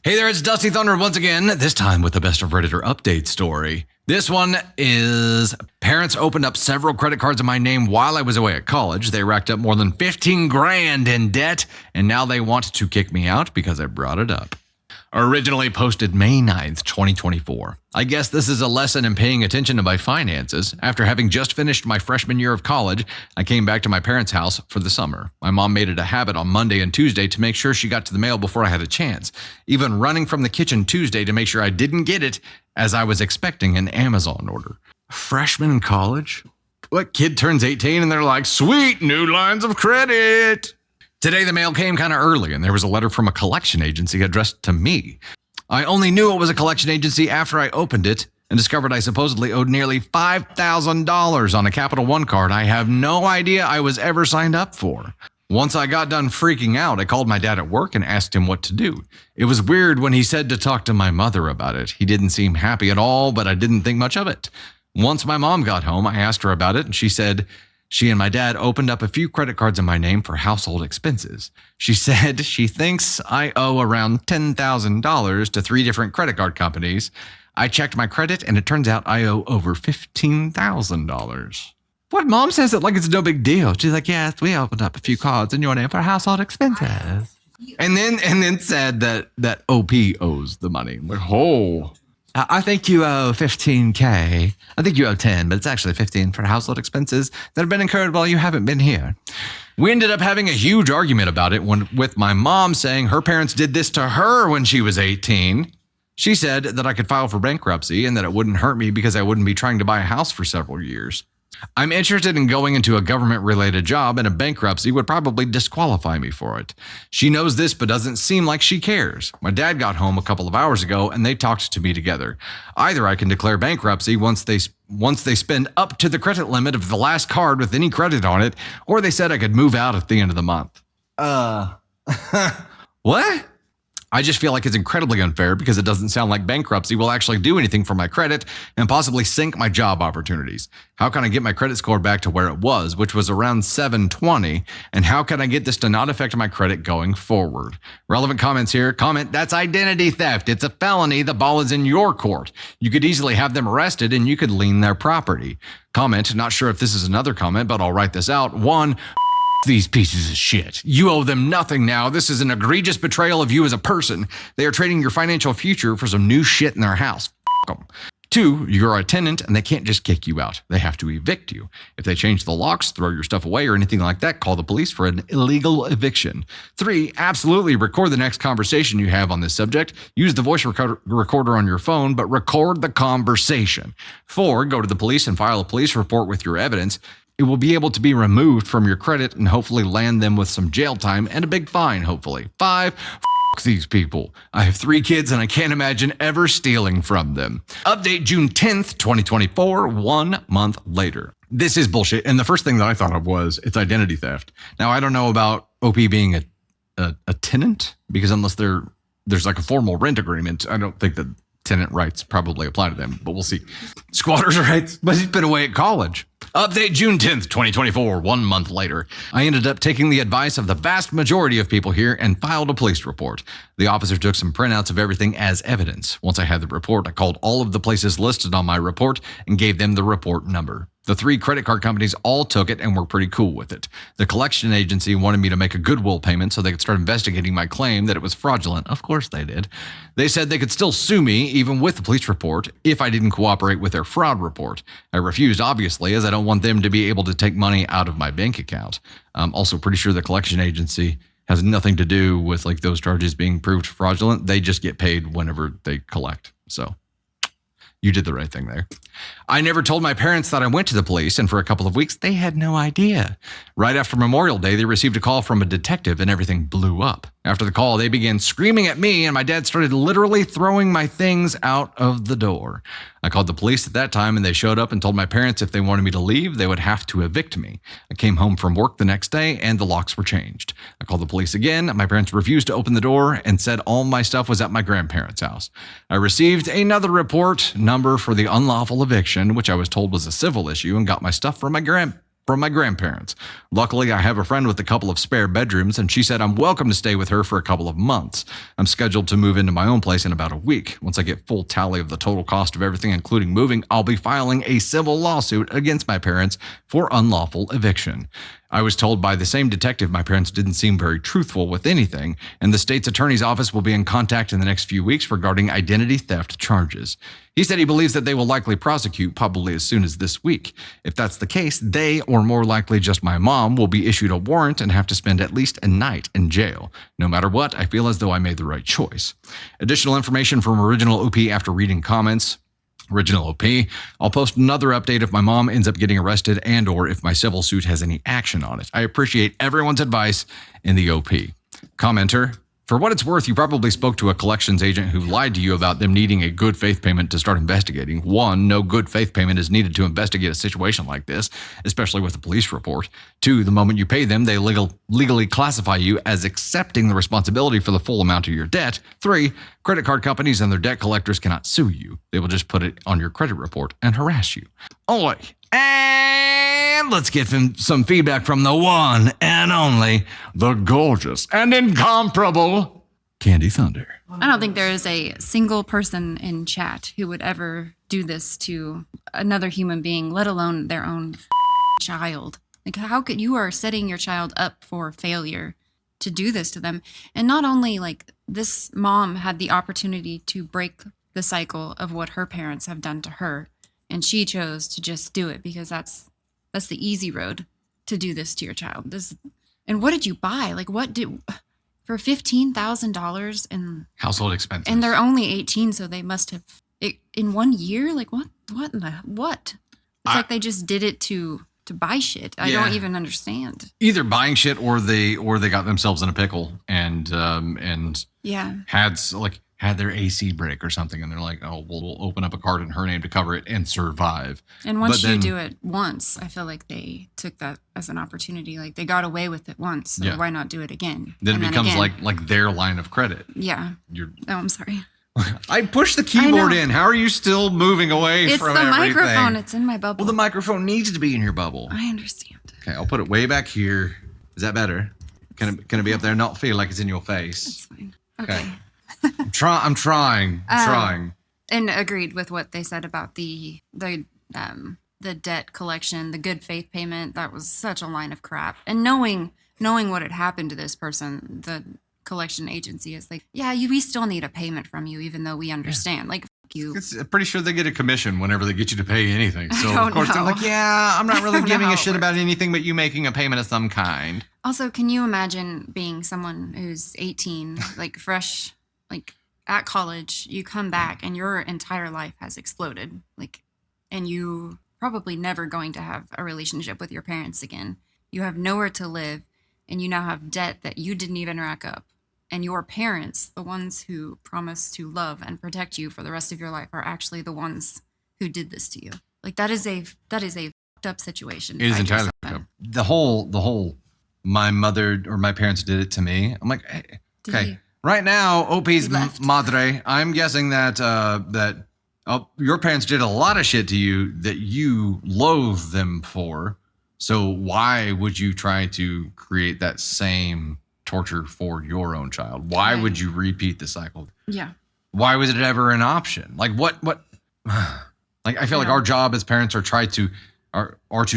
Hey there, it's Dusty Thunder once again, this time with the best of Redditor update story. This one is parents opened up several credit cards in my name while I was away at college. They racked up more than 15 grand in debt, and now they want to kick me out because I brought it up. Originally posted May 9th, 2024. I guess this is a lesson in paying attention to my finances. After having just finished my freshman year of college, I came back to my parents' house for the summer. My mom made it a habit on Monday and Tuesday to make sure she got to the mail before I had a chance, even running from the kitchen Tuesday to make sure I didn't get it as I was expecting an Amazon order. Freshman in college? What kid turns 18 and they're like, sweet, new lines of credit? Today, the mail came kind of early, and there was a letter from a collection agency addressed to me. I only knew it was a collection agency after I opened it and discovered I supposedly owed nearly $5,000 on a Capital One card I have no idea I was ever signed up for. Once I got done freaking out, I called my dad at work and asked him what to do. It was weird when he said to talk to my mother about it. He didn't seem happy at all, but I didn't think much of it. Once my mom got home, I asked her about it, and she said she and my dad opened up a few credit cards in my name for household expenses. She said she thinks I owe around $10,000 to 3 different credit card companies. I checked my credit, and it turns out I owe over $15,000. What? Mom says it like it's no big deal. She's like, yes, we opened up a few cards in your name for household expenses. And then said that OP owes the money. Like, oh. I think you owe $15K. I think you owe 10, but it's actually 15 for household expenses that have been incurred while you haven't been here. We ended up having a huge argument about it with my mom saying her parents did this to her when she was 18. She said that I could file for bankruptcy and that it wouldn't hurt me because I wouldn't be trying to buy a house for several years. I'm interested in going into a government-related job, and a bankruptcy would probably disqualify me for it. She knows this, but doesn't seem like she cares. My dad got home a couple of hours ago, and they talked to me together. Either I can declare bankruptcy once they spend up to the credit limit of the last card with any credit on it, or they said I could move out at the end of the month. What? I just feel like it's incredibly unfair because it doesn't sound like bankruptcy will actually do anything for my credit and possibly sink my job opportunities. How can I get my credit score back to where it was, which was around 720? And how can I get this to not affect my credit going forward? Relevant comments here. Comment, that's identity theft. It's a felony. The ball is in your court. You could easily have them arrested and you could lien their property. Comment, not sure if this is another comment, but I'll write this out. 1, these pieces of shit. You owe them nothing now. This is an egregious betrayal of you as a person. They are trading your financial future for some new shit in their house. F them. 2, you're a tenant and they can't just kick you out. They have to evict you. If they change the locks, throw your stuff away, or anything like that, call the police for an illegal eviction. 3, absolutely record the next conversation you have on this subject. Use the voice recorder on your phone, but record the conversation. 4, go to the police and file a police report with your evidence. It will be able to be removed from your credit and hopefully land them with some jail time and a big fine, hopefully. 5, f these people. I have 3 kids and I can't imagine ever stealing from them. Update June 10th, 2024, 1 month later. This is bullshit. And the first thing that I thought of was it's identity theft. Now, I don't know about OP being a tenant because unless there's like a formal rent agreement, I don't think that tenant rights probably apply to them, but we'll see. Squatters' rights, but he's been away at college. Update June 10th, 2024, 1 month later. I ended up taking the advice of the vast majority of people here and filed a police report. The officer took some printouts of everything as evidence. Once I had the report, I called all of the places listed on my report and gave them the report number. The 3 credit card companies all took it and were pretty cool with it. The collection agency wanted me to make a goodwill payment so they could start investigating my claim that it was fraudulent. Of course they did. They said they could still sue me, even with the police report, if I didn't cooperate with their fraud report. I refused, obviously, as I don't want them to be able to take money out of my bank account. I'm also pretty sure the collection agency has nothing to do with like those charges being proved fraudulent. They just get paid whenever they collect. So you did the right thing there. I never told my parents that I went to the police, and for a couple of weeks, they had no idea. Right after Memorial Day, they received a call from a detective and everything blew up. After the call, they began screaming at me, and my dad started literally throwing my things out of the door. I called the police at that time, and they showed up and told my parents if they wanted me to leave, they would have to evict me. I came home from work the next day, and the locks were changed. I called the police again. My parents refused to open the door and said all my stuff was at my grandparents' house. I received another report number for the unlawful eviction, which I was told was a civil issue, and got my stuff from my grandparents' from my grandparents. Luckily, I have a friend with a couple of spare bedrooms, and she said I'm welcome to stay with her for a couple of months. I'm scheduled to move into my own place in about a week. Once I get full tally of the total cost of everything, including moving, I'll be filing a civil lawsuit against my parents for unlawful eviction. I was told by the same detective my parents didn't seem very truthful with anything, and the state's attorney's office will be in contact in the next few weeks regarding identity theft charges. He said he believes that they will likely prosecute probably as soon as this week. If that's the case, they, or more likely just my mom, will be issued a warrant and have to spend at least a night in jail. No matter what, I feel as though I made the right choice. Additional information from Original OP after reading comments. Original OP. I'll post another update if my mom ends up getting arrested and or if my civil suit has any action on it. I appreciate everyone's advice in the OP. Commenter. For what it's worth, you probably spoke to a collections agent who lied to you about them needing a good faith payment to start investigating. 1, no good faith payment is needed to investigate a situation like this, especially with a police report. 2, the moment you pay them, they legally classify you as accepting the responsibility for the full amount of your debt. 3, credit card companies and their debt collectors cannot sue you. They will just put it on your credit report and harass you. Oi. And let's get some feedback from the one and only, the gorgeous and incomparable Candy Thunder. I don't think there is a single person in chat who would ever do this to another human being, let alone their own child. Like, how could you are setting your child up for failure to do this to them? And not only like this mom had the opportunity to break the cycle of what her parents have done to her, and she chose to just do it because that's the easy road to do this to your child. And what did you buy? Like, for $15,000 in household expenses? And they're only 18, so they must have in 1 year. Like, what? It's like they just did it to buy shit. I don't even understand. Either buying shit or they got themselves in a pickle and had their AC break or something, and they're like, oh, we'll open up a card in her name to cover it and survive. And once you do it once, I feel like they took that as an opportunity. Like, they got away with it once, so why not do it again? Then it becomes like their line of credit. Yeah. I'm sorry. I pushed the keyboard in. How are you still moving away from everything? It's the microphone. It's in my bubble. Well, the microphone needs to be in your bubble. I understand. Okay, I'll put it way back here. Is that better? Can it be up there and not feel like it's in your face? That's fine. Okay. I'm trying. And agreed with what they said about the debt collection, the good faith payment. That was such a line of crap. And knowing what had happened to this person, the collection agency is like, we still need a payment from you, even though we understand. Yeah. Like, fuck you. I'm pretty sure they get a commission whenever they get you to pay anything. So of course they're like, I'm not really giving a shit about anything but you making a payment of some kind. Also, can you imagine being someone who's 18, like fresh, like at college, you come back and your entire life has exploded, like, and you probably never going to have a relationship with your parents again. You have nowhere to live, and you now have debt that you didn't even rack up. And your parents, the ones who promised to love and protect you for the rest of your life, are actually the ones who did this to you. Like, that is a fucked up situation. It is entirely fucked up. The whole my mother or my parents did it to me. I'm like, hey, okay. Right now, OP's madre, I'm guessing that your parents did a lot of shit to you that you loathe them for. So why would you try to create that same torture for your own child? Why would you repeat the cycle? Yeah. Why was it ever an option? Like what? Like, I feel like our job as parents are to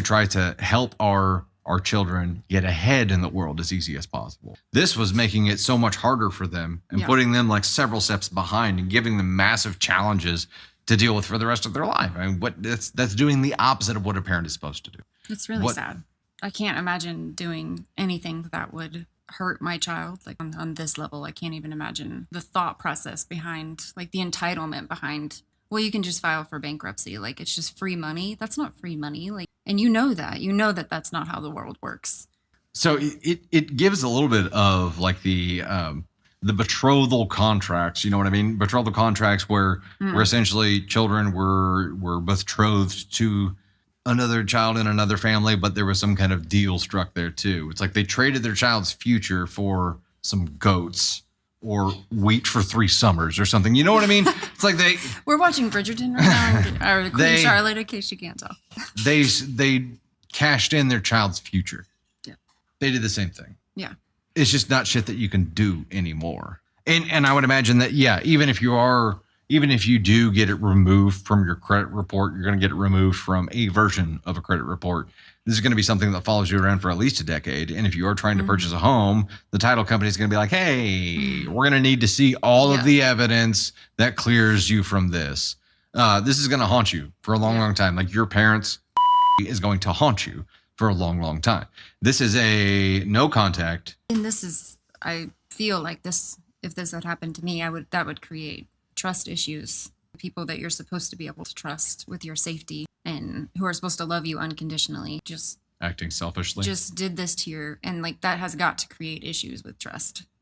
try to help our children get ahead in the world as easy as possible. This was making it so much harder for them and putting them like several steps behind and giving them massive challenges to deal with for the rest of their life. I mean, that's doing the opposite of what a parent is supposed to do. It's really sad. I can't imagine doing anything that would hurt my child, like on this level. I can't even imagine the thought process behind, like the entitlement behind, well, you can just file for bankruptcy. Like, it's just free money. That's not free money. Like, and you know that that's not how the world works. So it gives a little bit of like the betrothal contracts. You know what I mean? Betrothal contracts where essentially children were betrothed to another child in another family, but there was some kind of deal struck there too. It's like they traded their child's future for some goats or wheat for 3 summers or something. You know what I mean? It's like we're watching Bridgerton right now, or Queen Charlotte, in case you can't tell. They cashed in their child's future. Yeah. They did the same thing. Yeah. It's just not shit that you can do anymore. And I would imagine that, yeah, even if you do get it removed from your credit report, you're going to get it removed from a version of a credit report. This is going to be something that follows you around for at least a decade. And if you are trying to purchase a home, the title company is going to be like, hey, we're going to need to see all of the evidence that clears you from this. This is going to haunt you for a long, long time. Like your parents is going to haunt you for a long, long time. This is a no contact. And I feel like this, if this had happened to me, that would create trust issues. People that you're supposed to be able to trust with your safety and who are supposed to love you unconditionally just Acting selfishly. Just did this to and like that has got to create issues with trust.